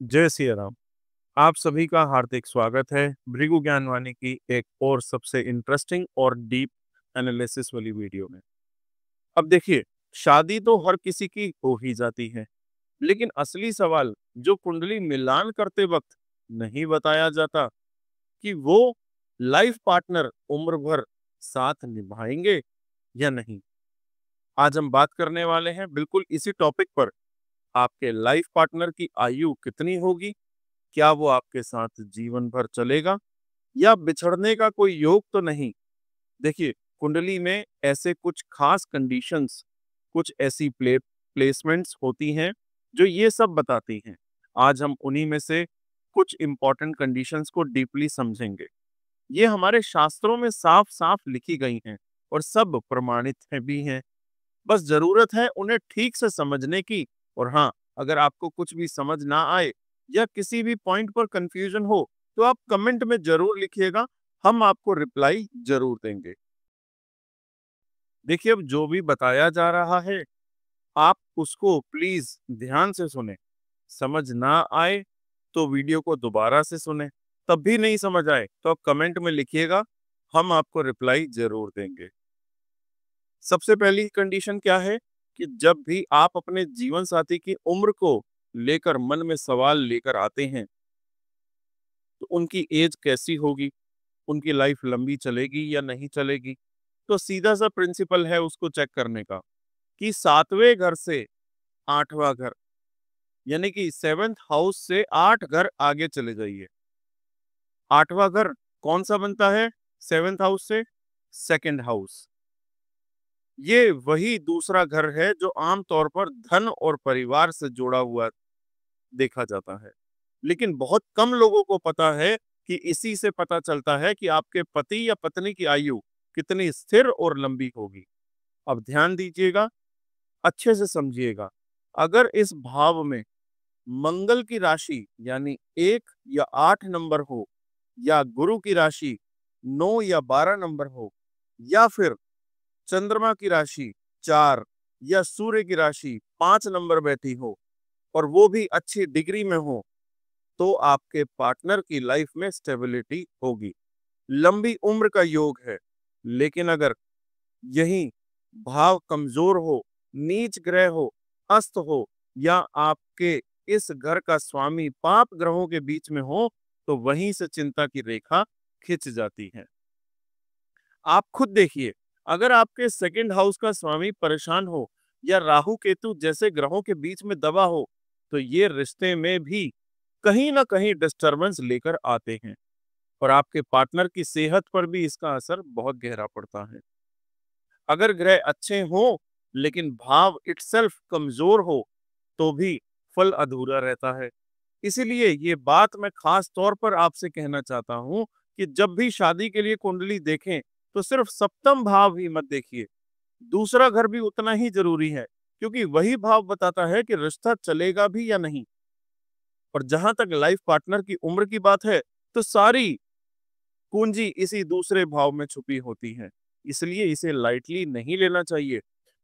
जय सिया राम। आप सभी का हार्दिक स्वागत है भृगु ज्ञानवाणी की एक और सबसे इंटरेस्टिंग और डीप एनालिसिस वाली वीडियो में। अब देखिए, शादी तो हर किसी की हो ही जाती है, लेकिन असली सवाल जो कुंडली मिलान करते वक्त नहीं बताया जाता कि वो लाइफ पार्टनर उम्र भर साथ निभाएंगे या नहीं। आज हम बात करने वाले हैं बिल्कुल इसी टॉपिक पर। आपके लाइफ पार्टनर की आयु कितनी होगी, क्या वो आपके साथ जीवन भर चलेगा या बिछड़ने का कोई योग तो नहीं। देखिए, कुंडली में ऐसे कुछ खास कंडीशंस, कुछ ऐसी प्लेसमेंट्स होती हैं जो ये सब बताती हैं। आज हम उन्हीं में से कुछ इंपॉर्टेंट कंडीशंस को डीपली समझेंगे। ये हमारे शास्त्रों में साफ साफ लिखी गई हैं और सब प्रमाणित है भी हैं। बस जरूरत है उन्हें ठीक से समझने की। और हाँ, अगर आपको कुछ भी समझ ना आए या किसी भी पॉइंट पर कंफ्यूजन हो तो आप कमेंट में जरूर लिखिएगा, हम आपको रिप्लाई जरूर देंगे। देखिए, अब जो भी बताया जा रहा है आप उसको प्लीज ध्यान से सुने। समझ ना आए तो वीडियो को दोबारा से सुने। तब भी नहीं समझ आए तो आप कमेंट में लिखिएगा, हम आपको रिप्लाई जरूर देंगे। सबसे पहली कंडीशन क्या है कि जब भी आप अपने जीवन साथी की उम्र को लेकर मन में सवाल लेकर आते हैं तो उनकी एज कैसी होगी, उनकी लाइफ लंबी चलेगी या नहीं चलेगी। तो सीधा सा प्रिंसिपल है उसको चेक करने का कि 7वें घर से 8वां घर, यानी कि 7th हाउस से 8 घर आगे चले जाइए। 8वां घर कौन सा बनता है 7th हाउस से? Second house. ये वही दूसरा घर है जो आमतौर पर धन और परिवार से जुड़ा हुआ देखा जाता है, लेकिन बहुत कम लोगों को पता है कि इसी से पता चलता है कि आपके पति या पत्नी की आयु कितनी स्थिर और लंबी होगी। अब ध्यान दीजिएगा, अच्छे से समझिएगा। अगर इस भाव में मंगल की राशि यानी 1 या 8 नंबर हो, या गुरु की राशि 9 या 12 नंबर हो, या फिर चंद्रमा की राशि 4 या सूर्य की राशि 5 नंबर बैठी हो और वो भी अच्छी डिग्री में हो, तो आपके पार्टनर की लाइफ में स्टेबिलिटी होगी, लंबी उम्र का योग है। लेकिन अगर यही भाव कमजोर हो, नीच ग्रह हो, अस्त हो, या आपके इस घर का स्वामी पाप ग्रहों के बीच में हो, तो वहीं से चिंता की रेखा खिंच जाती है। आप खुद देखिए, अगर आपके सेकंड हाउस का स्वामी परेशान हो या राहु केतु जैसे ग्रहों के बीच में दबा हो, तो ये रिश्ते में भी कहीं ना कहीं डिस्टरबेंस लेकर आते हैं और आपके पार्टनर की सेहत पर भी इसका असर बहुत गहरा पड़ता है। अगर ग्रह अच्छे हों लेकिन भाव इटसेल्फ कमजोर हो तो भी फल अधूरा रहता है। इसीलिए ये बात मैं खास तौर पर आपसे कहना चाहता हूं कि जब भी शादी के लिए कुंडली देखें तो सिर्फ सप्तम भाव ही मत देखिए, दूसरा घर भी उतना ही जरूरी है, क्योंकि वही भाव बताता है कि रिश्ता चलेगा भी या नहीं। और जहां तक लाइफ पार्टनर की उम्र की बात है तो सारी कुंजी इसी दूसरे भाव में छुपी होती है, इसलिए इसे लाइटली नहीं लेना चाहिए।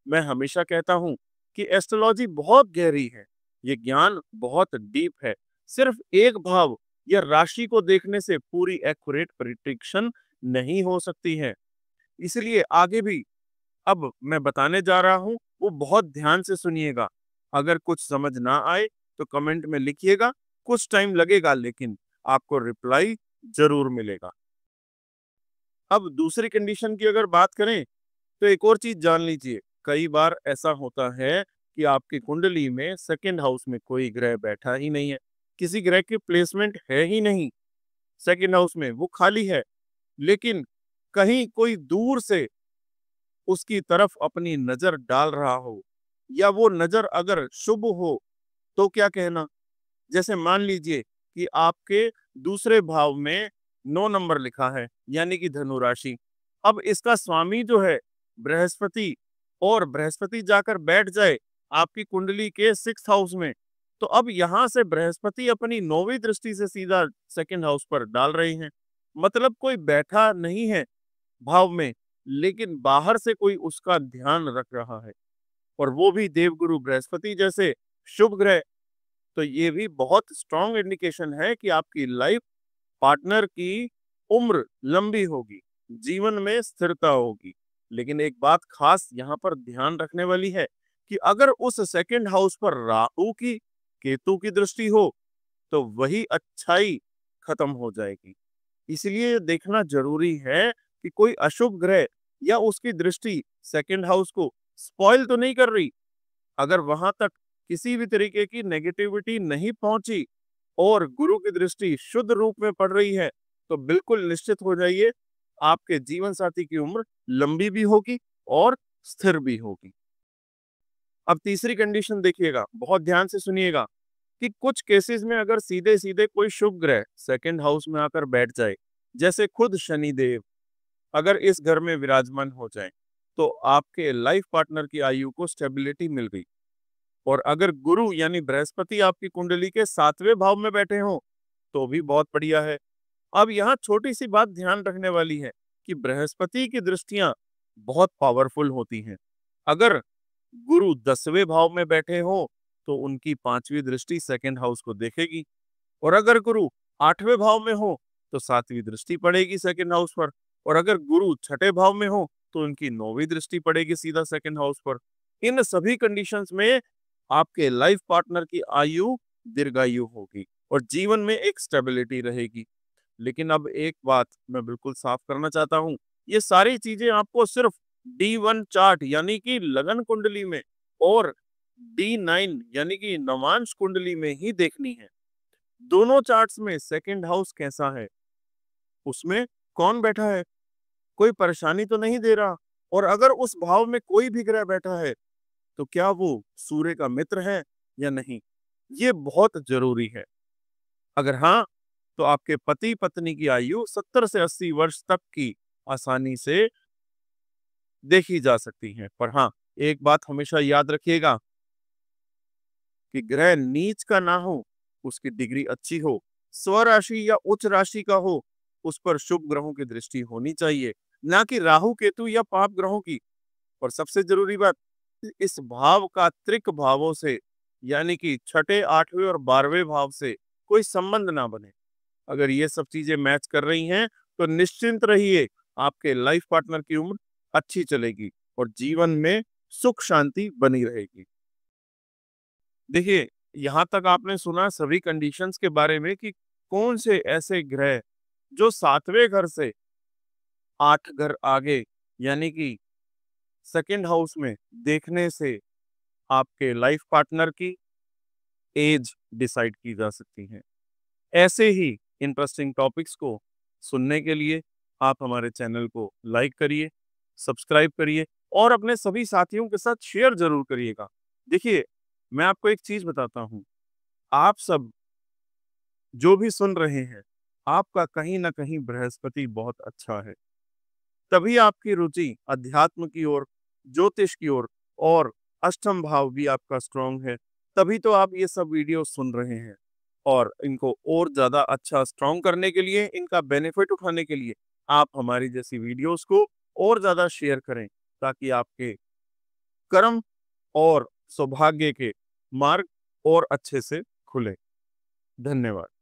मैं हमेशा कहता हूं कि एस्ट्रोलॉजी बहुत गहरी है, ये ज्ञान बहुत डीप है। सिर्फ एक भाव या राशि को देखने से पूरी एक्यूरेट प्रिडिक्शन नहीं हो सकती है। इसलिए आगे भी अब मैं बताने जा रहा हूं वो बहुत ध्यान से सुनिएगा। अगर कुछ समझ ना आए तो कमेंट में लिखिएगा, कुछ टाइम लगेगा लेकिन आपको रिप्लाई जरूर मिलेगा। अब दूसरी कंडीशन की अगर बात करें तो एक और चीज जान लीजिए, कई बार ऐसा होता है कि आपकी कुंडली में सेकंड हाउस में कोई ग्रह बैठा ही नहीं है, किसी ग्रह की प्लेसमेंट है ही नहीं, सेकंड हाउस में वो खाली है, लेकिन कहीं कोई दूर से उसकी तरफ अपनी नजर डाल रहा हो, या वो नजर अगर शुभ हो तो क्या कहना। जैसे मान लीजिए कि आपके दूसरे भाव में 9 नंबर लिखा है, यानी कि धनु राशि। अब इसका स्वामी जो है बृहस्पति, और बृहस्पति जाकर बैठ जाए आपकी कुंडली के 6th हाउस में, तो अब यहां से बृहस्पति अपनी 9वीं दृष्टि से सीधा सेकंड हाउस पर डाल रहे हैं। मतलब कोई बैठा नहीं है भाव में, लेकिन बाहर से कोई उसका ध्यान रख रहा है, और वो भी देवगुरु बृहस्पति जैसे शुभ ग्रह, तो ये भी बहुत स्ट्रॉन्ग इंडिकेशन है कि आपकी लाइफ पार्टनर की उम्र लंबी होगी, जीवन में स्थिरता होगी। लेकिन एक बात खास यहाँ पर ध्यान रखने वाली है कि अगर उस सेकंड हाउस पर राहु की, केतु की दृष्टि हो, तो वही अच्छाई खत्म हो जाएगी। इसलिए ये देखना जरूरी है कि कोई अशुभ ग्रह या उसकी दृष्टि सेकंड हाउस को स्पॉइल तो नहीं कर रही। अगर वहां तक किसी भी तरीके की नेगेटिविटी नहीं पहुंची और गुरु की दृष्टि शुद्ध रूप में पड़ रही है, तो बिल्कुल निश्चित हो जाइए, आपके जीवन साथी की उम्र लंबी भी होगी और स्थिर भी होगी। अब तीसरी कंडीशन देखिएगा, बहुत ध्यान से सुनिएगा कि कुछ केसेस में अगर सीधे सीधे कोई शुभ ग्रह सेकंड हाउस में आकर बैठ जाए, जैसे खुद शनि देव अगर इस घर में विराजमान हो जाए, तो आपके लाइफ पार्टनर की आयु को स्टेबिलिटी मिल गई। और अगर गुरु यानी बृहस्पति आपकी कुंडली के 7वें भाव में बैठे हों, तो भी बहुत बढ़िया है। अब यहाँ छोटी सी बात ध्यान रखने वाली है कि बृहस्पति की दृष्टियां बहुत पावरफुल होती हैं। अगर गुरु 10वें भाव में बैठे हो, तो उनकी 5वीं दृष्टि सेकंड हाउस को देखेगी। और अगर गुरु 8वें भाव में हो, तो 7वीं दृष्टि पड़ेगी सेकंड हाउस पर। और अगर गुरु 6ठे भाव में हो, तो उनकी 9वीं दृष्टि पड़ेगी सीधा सेकंड हाउस पर। इन सभी कंडीशंस में आपके लाइफ पार्टनर की आयु दीर्घायु होगी और जीवन में एक स्टेबिलिटी रहेगी। लेकिन अब एक बात मैं बिल्कुल साफ करना चाहता हूँ, ये सारी चीजें आपको सिर्फ D1 चार्ट यानी कि लगन कुंडली में और D9 यानी कि नवांश कुंडली में ही देखनी है। दोनों चार्ट्स में सेकंड हाउस कैसा है, उसमें कौन बैठा है, कोई परेशानी तो नहीं दे रहा, और अगर उस भाव में कोई भी ग्रह बैठा है, तो क्या वो सूर्य का मित्र है या नहीं, ये बहुत जरूरी है। अगर हाँ, तो आपके पति पत्नी की आयु 70 से 80 वर्ष तक की आसानी से देखी जा सकती है। पर हाँ, एक बात हमेशा याद रखिएगा कि ग्रह नीच का ना हो, उसकी डिग्री अच्छी हो, स्वराशि या उच्च राशि का हो, उस पर शुभ ग्रहों की दृष्टि होनी चाहिए, ना कि राहु केतु या पाप ग्रहों की। और सबसे जरूरी बात, इस भाव का त्रिक भावों से यानी कि 6ठे, 8वें और 12वें भाव से कोई संबंध ना बने। अगर ये सब चीजें मैच कर रही हैं, तो निश्चिंत रहिए, आपके लाइफ पार्टनर की उम्र अच्छी चलेगी और जीवन में सुख शांति बनी रहेगी। देखिए, यहाँ तक आपने सुना सभी कंडीशंस के बारे में कि कौन से ऐसे ग्रह जो 7वें घर से 8 घर आगे यानी कि सेकंड हाउस में देखने से आपके लाइफ पार्टनर की एज डिसाइड की जा सकती है। ऐसे ही इंटरेस्टिंग टॉपिक्स को सुनने के लिए आप हमारे चैनल को लाइक करिए, सब्सक्राइब करिए और अपने सभी साथियों के साथ शेयर जरूर करिएगा। देखिए, मैं आपको एक चीज बताता हूँ, आप सब जो भी सुन रहे हैं, आपका कहीं ना कहीं बृहस्पति बहुत अच्छा है। तभी आपकी रुचि अध्यात्म की ओर, ज्योतिष की ओर और अष्टम भाव भी आपका स्ट्रांग है। तभी तो आप ये सब वीडियो सुन रहे हैं। और इनको और ज्यादा अच्छा स्ट्रांग करने के लिए, इनका बेनिफिट उठाने के लिए आप हमारी जैसी वीडियोस को और ज्यादा शेयर करें, ताकि आपके कर्म और सौभाग्य के मार्ग और अच्छे से खुले। धन्यवाद।